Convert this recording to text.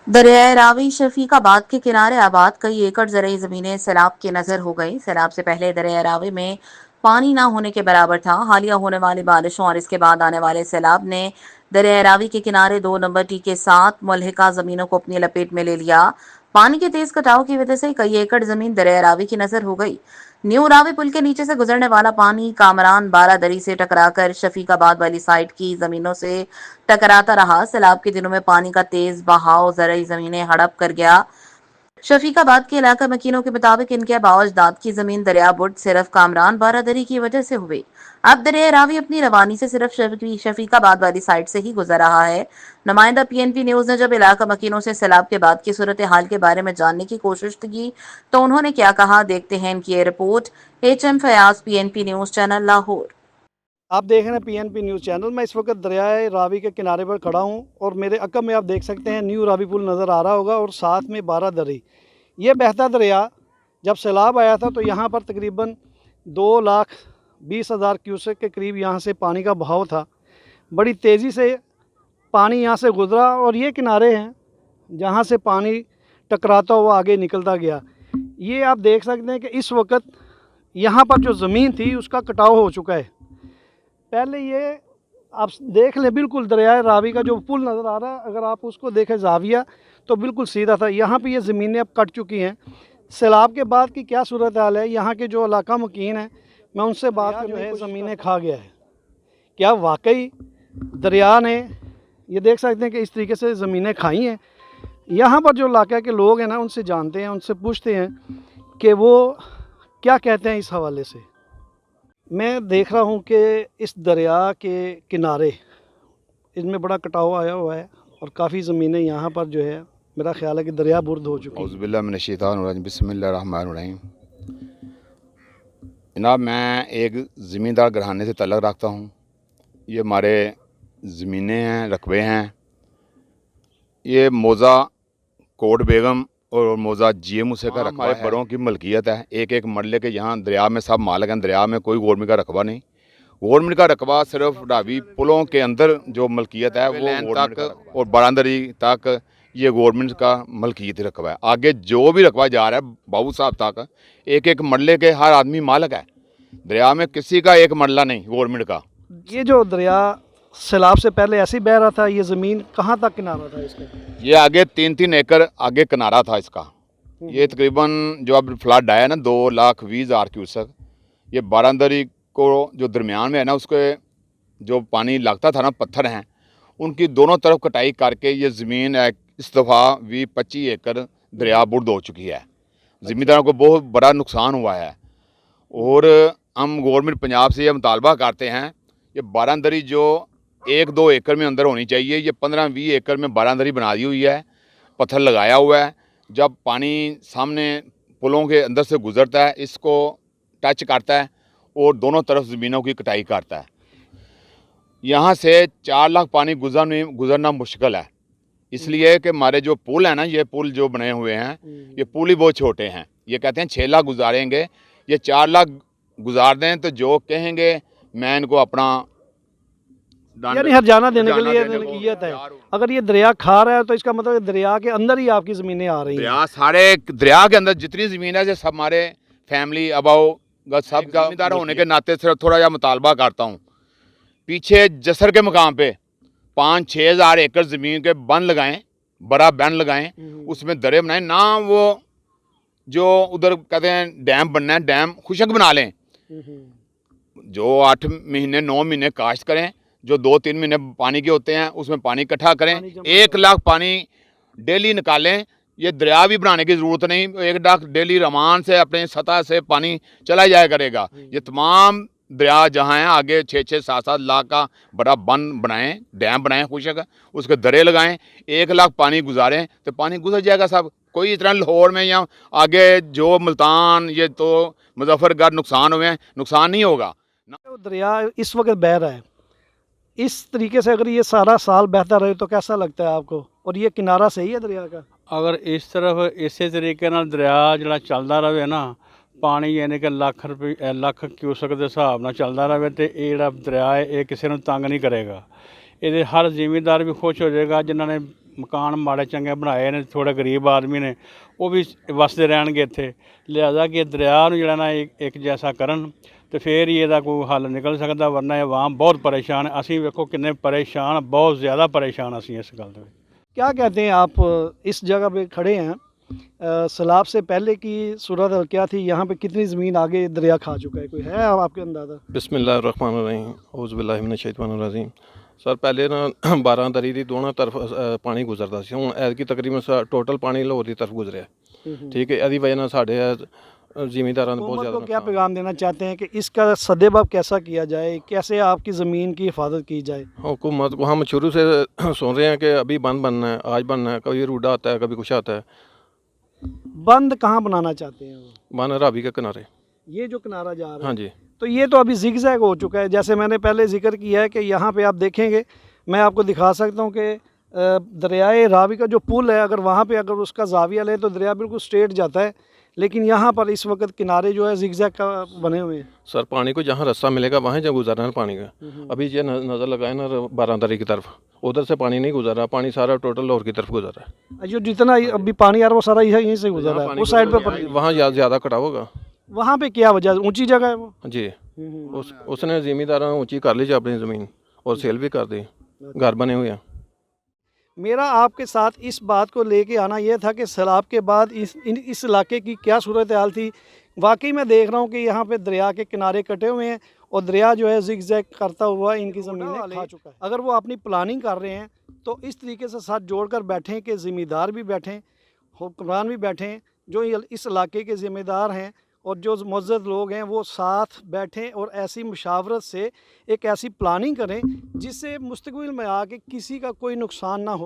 दरियाए रावी शफीकाबाद के किनारे आबाद कई एकड़ ज़रई ज़मीनें सैलाब की नज़र हो गई। सैलाब से पहले दरियाए रावी में पानी ना होने के बराबर था। हालिया होने वाली बारिशों और इसके बाद आने वाले सैलाब ने दरियाए रावी के किनारे 2 नंबर टी के 7 मुल्हिका ज़मीनों को अपनी लपेट में ले लिया। पानी के तेज कटाव की वजह से कई एकड़ जमीन दरियाए रावी की नज़र हो गई। न्यू रावी पुल के नीचे से गुजरने वाला पानी कामरान बारादरी से टकराकर शफीकाबाद वाली साइड की जमीनों से टकराता रहा। सैलाब के दिनों में पानी का तेज बहाव ज़रई ज़मीनें हड़प कर गया। शफीकाबाद के इलाका मकीनों के मुताबिक इनके बावजदाद की जमीन दरिया बुर्द सिर्फ कामरान बारादरी की वजह से हुई। अब दरिया रावी अपनी रवानी से सिर्फ शफीकाबाद वाली साइड से ही गुजर रहा है। नुमाइंदा पीएनपी न्यूज ने जब इलाका मकीनों से सैलाब के बाद की सूरत हाल के बारे में जानने की कोशिश की तो उन्होंने क्या कहा, देखते हैं इनकी ये report. HM Fayaz, PNP news channel, Lahore. आप देख रहे हैं पीएनपी न्यूज़ चैनल। मैं इस वक्त दरियाए रावी के किनारे पर खड़ा हूं और मेरे अकब में आप देख सकते हैं न्यू रावी पुल नज़र आ रहा होगा और साथ में बारादरी। ये बहता दरिया जब सैलाब आया था तो यहाँ पर तकरीबन 2,20,000 क्यूसेक के करीब यहाँ से पानी का बहाव था। बड़ी तेज़ी से पानी यहाँ से गुजरा और ये किनारे हैं जहाँ से पानी टकराता हुआ आगे निकलता गया। ये आप देख सकते हैं कि इस वक्त यहाँ पर जो ज़मीन थी उसका कटाव हो चुका है। पहले ये आप देख लें, बिल्कुल दरियाए रावी का जो पुल नज़र आ रहा है, अगर आप उसको देखें जाविया तो बिल्कुल सीधा था। यहाँ पे ये ज़मीनें अब कट चुकी हैं। सैलाब के बाद की क्या सूरत हाल है, यहाँ के जो इलाका मुकीन है मैं उनसे बात कर, जो है ज़मीनें खा गया है। क्या वाकई दरिया ने, ये देख सकते हैं कि इस तरीके से ज़मीनें खाई हैं। यहाँ पर जो इलाके के लोग हैं ना, उनसे जानते हैं, उनसे पूछते हैं कि वो क्या कहते हैं इस हवाले से। मैं देख रहा हूँ कि इस दरिया के किनारे इसमें बड़ा कटाव आया हुआ है और काफ़ी ज़मीनें यहाँ पर जो है, मेरा ख्याल है कि दरिया बुर्द हो चुकी है। औज़ुबिल्लाहि मिनश्शैतानिर्रजीम, बिस्मिल्लाहिर्रहमानिर्रहीम। जनाब, मैं एक ज़मींदार घराने से तल्लुक़ रखता हूँ। ये हमारे ज़मीनें हैं, रकबे हैं। ये मौज़ा कोट बेगम और मौज़ा जीएम उसे का रकबा है, बड़ों की मलकियत है। एक एक मरले के यहाँ दरिया में सब मालिक हैं। दरिया में कोई गवर्नमेंट का रकबा नहीं। गवर्नमेंट का रकबा सिर्फ रावी पुलों के अंदर जो मलकियत है वो गवर्नमेंट तक और बारादरी तक ये गवर्नमेंट का मलकियत रकबा है। आगे जो भी रकबा जा रहा है बाबू साहब तक, एक एक मरले के हर आदमी मालिक है। दरिया में किसी का एक मरला नहीं गवर्नमेंट का। ये जो दरिया सैलाब से पहले ऐसे ही बह रहा था, ये ज़मीन कहाँ तक किनारा था इसका? ये आगे 3-3 एकड़ आगे किनारा था इसका। ये तकरीबन जो अब फ्लड आया ना 2,20,000 क्यूसेक, ये बारादरी को जो दरमियान में है ना, उसके जो पानी लगता था ना, पत्थर हैं, उनकी दोनों तरफ कटाई करके ये ज़मीन इस दफ़ा 20-25 एकड़ दरिया बुर्द हो चुकी है। ज़मींदारों को बहुत बड़ा नुकसान हुआ है और हम गवर्नमेंट पंजाब से ये मुतालबा करते हैं, ये बारादरी जो 1-2 एकड़ में अंदर होनी चाहिए, ये 15-20 एकड़ में बारादरी बना दी हुई है, पत्थर लगाया हुआ है। जब पानी सामने पुलों के अंदर से गुज़रता है, इसको टच करता है और दोनों तरफ ज़मीनों की कटाई करता है। यहाँ से 4 लाख पानी गुज़रना मुश्किल है, इसलिए कि हमारे जो पुल है ना, ये पुल जो बने हुए हैं, ये पुल ही बहुत छोटे हैं। ये कहते हैं 6 लाख गुजारेंगे, ये 4 लाख गुजार दें तो जो कहेंगे मैं इनको अपना यानी हर्जाना देने के लिए नियत है। अगर ये दरिया खा रहा है तो इसका मतलब दरिया के अंदर ही आपकी ज़मीनें आ रही हैं। दरिया सारे दरिया के अंदर जितनी ज़मीन है, सब हमारे फैमिली अबाव सब ज़मींदार होने के नाते सिर्फ थोड़ा या मुतालबा करता हूँ, पीछे जसर के मकाम पे 5-6 हज़ार एकड़ ज़मीन के बंद लगाएं, बड़ा बैंड लगाएं, उसमें दरे बनाएं ना। वो जो उधर कहते हैं डैम बनना है, डैम खुशक बना लें। जो 8 महीने 9 महीने काश्त करें, जो 2-3 महीने पानी के होते हैं उसमें पानी इकट्ठा करें। 1 लाख पानी डेली निकालें। ये दरिया भी बनाने की ज़रूरत नहीं, 1 लाख डेली रमान से अपने सतह से पानी चला जाया करेगा। ये तमाम दरिया जहाँ हैं आगे 6-6, 7-7 लाख का बड़ा बंद बनाएं, डैम बनाएं खुशक, उसके दरे लगाएं, 1 लाख पानी गुजारें तो पानी गुजर जाएगा सब। कोई इतना लाहौर में या आगे जो मुल्तान ये तो मुजफ्फरगढ़ नुकसान हुए हैं, नुकसान नहीं होगा। दरिया इस वक्त बह रहा है, इस तरीके से अगर ये सारा साल बहता रहे तो कैसा लगता है आपको? और ये किनारा सही है दरिया का? अगर इस तरफ इसे तरीके नाल दरिया जो चलता रहे ना, पानी यानी कि ਲੱਖ क्यूसक के हिसाब ਨਾਲ चलता रहे तो ये दरिया है ये किसी को तंग नहीं करेगा। ये हर जिमीदार भी खुश हो जाएगा जिन्होंने ਮਕਾਨ ਮਾੜੇ ਚੰਗੇ ਬਣਾਏ ਨੇ, ਥੋੜੇ ਗਰੀਬ ਆਦਮੀ ਨੇ, ਉਹ ਵੀ ਵਸਦੇ ਰਹਿਣਗੇ ਇੱਥੇ। ਲਿਹਾਜ਼ਾ ਕਿ ਦਰਿਆ ਨੂੰ ਜਿਹੜਾ ਨਾ ਇੱਕ ਜੈਸਾ ਕਰਨ ਤੇ ਫਿਰ ਹੀ ਇਹਦਾ ਕੋਈ ਹੱਲ ਨਿਕਲ ਸਕਦਾ, ਵਰਨਾ ਇਹ ਆਵਾਮ ਬਹੁਤ ਪਰੇਸ਼ਾਨ ਹੈ। ਅਸੀਂ ਵੇਖੋ ਕਿੰਨੇ ਪਰੇਸ਼ਾਨ, ਬਹੁਤ ਜ਼ਿਆਦਾ ਪਰੇਸ਼ਾਨ ਅਸੀਂ ਇਸ ਗੱਲ ਦੇ ਵਿੱਚ। क्या कहते हैं आप इस जगह पे खड़े हैं, सैलाब से पहले की सूरत क्या थी, यहाँ पे कितनी ज़मीन आगे दरिया खा चुका है, कोई है आपके अंदाज़ा? बिस्मिल्लाहिर्रहमानिर्रहीम औज़ुबिल्लाहि सर पहले ना 12 दरी की दोनों तरफ पानी गुजरता सी, हुण ऐतकी तकरीबन टोटल पानी लाहौर की तरफ गुजरिया, ठीक है। इहदी वजह नाल साडे ज़मींदारां दा बहुत हुकूमत ज़्यादा को क्या पैगाम देना चाहते हैं कि इसका सद्देबाब कैसा किया जाए, कैसे आपकी ज़मीन की हिफाजत की जाए? हुकूमत को हम शुरू से सुन रहे हैं कि अभी बंद बनना है, आज बनना है, कभी रूडा आता है, कभी कुछ आता है। बंद कहाँ बनाना चाहते हैं वो? बन रावी के किनारे, ये जो किनारा जा रहा है, हाँ जी। तो ये तो अभी ज़िगज़ैग हो चुका है। जैसे मैंने पहले जिक्र किया है कि यहाँ पे आप देखेंगे, मैं आपको दिखा सकता हूँ कि दरियाए रावी का जो पुल है, अगर वहाँ पे अगर उसका जाविया ले तो दरिया बिल्कुल स्ट्रेट जाता है, लेकिन यहाँ पर इस वक्त किनारे जो है ज़िगज़ैग का बने हुए हैं। सर पानी को जहाँ रास्ता मिलेगा वहीं जब गुजरना है पानी का। अभी ये नज़र लगाए ना 12 दरी की तरफ, उधर से पानी नहीं गुजर रहा, पानी सारा टोटल लाहौर की तरफ गुजर रहा है। जो जितना अभी पानी आ रहा है वो सारा यहीं से गुजर रहा है, उस साइड पे वहाँ ज़्यादा कटाव होगा। वहाँ पे क्या वजह, ऊंची जगह है वो? जी, उसने ज़मींदारों ने ऊँची कर ली अपनी ज़मीन और सेल भी कर दी, घर बने हुए हैं। मेरा आपके साथ इस बात को लेके आना यह था कि सैलाब के बाद इस इलाके की क्या सूरत हाल थी। वाकई मैं देख रहा हूँ कि यहाँ पे दरिया के किनारे कटे हुए हैं और दरिया जो है ज़िगज़ैग करता हुआ इनकी ज़मीनें खा चुका है। अगर वो अपनी प्लानिंग कर रहे हैं तो इस तरीके से साथ जोड़कर बैठें कि ज़िम्मेदार भी बैठें, हुक्मरान भी बैठें, जो इस इलाके के ज़िम्मेदार हैं और जो मुअज़्ज़ज़ लोग हैं वो साथ बैठें और ऐसी मुशावरत से एक ऐसी प्लानिंग करें जिससे मुस्तक़बिल में आके किसी का कोई नुकसान ना हो।